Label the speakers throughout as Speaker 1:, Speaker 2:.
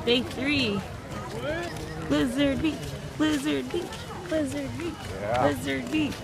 Speaker 1: Day 3. Blizzard Beach, Blizzard Beach, Blizzard Beach, Blizzard Beach.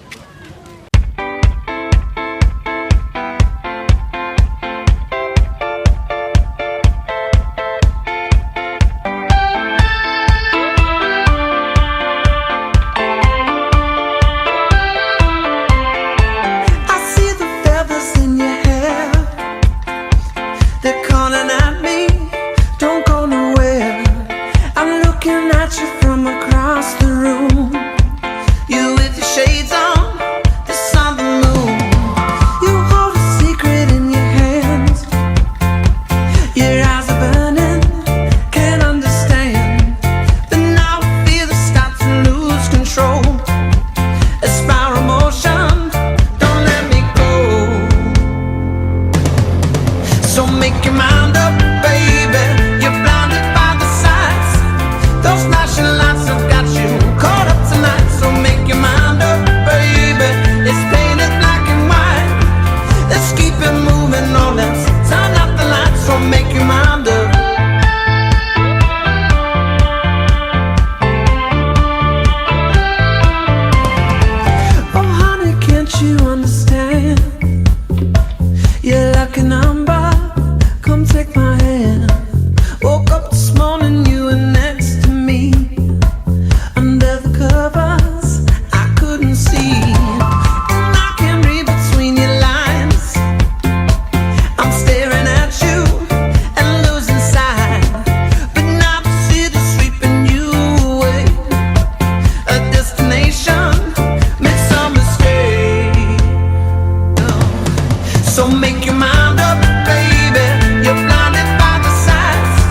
Speaker 2: So make your mind up, baby. You're blinded by the sights.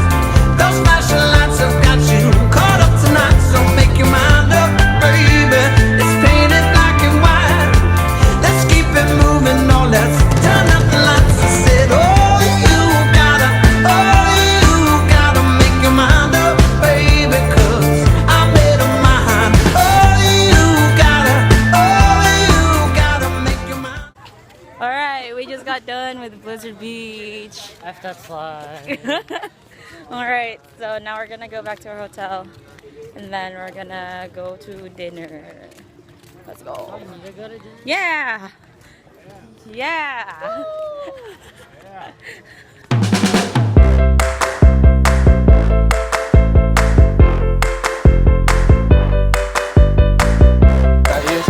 Speaker 2: Those flashing lights have got you caught up tonight. So make your mind up, baby. It's painted black and white. Let's keep it moving on. Let's turn up the lights. I said, oh, you gotta make your mind up, baby, 'cause I made up my mind. Oh, you gotta make your mind.
Speaker 1: Alright, we just got done with Blizzard Beach.
Speaker 3: F that slide.
Speaker 1: Alright, so now we're gonna go back to our hotel and then we're gonna go to dinner. Let's go.
Speaker 3: You go to dinner?
Speaker 1: Yeah! Yeah!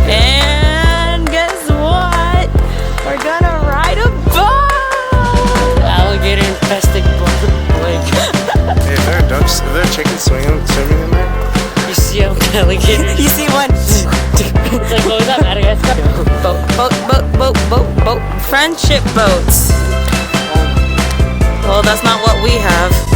Speaker 1: And guess what? We're gonna ride a boat!
Speaker 3: Alligator infested lake.
Speaker 4: Hey, if there are ducks, if there are chickens swimming in there?
Speaker 3: You see how alligators?
Speaker 1: You see one?
Speaker 3: It's like, what was that, Madagascar?
Speaker 1: Boat. Friendship boats. Well, that's not what we have.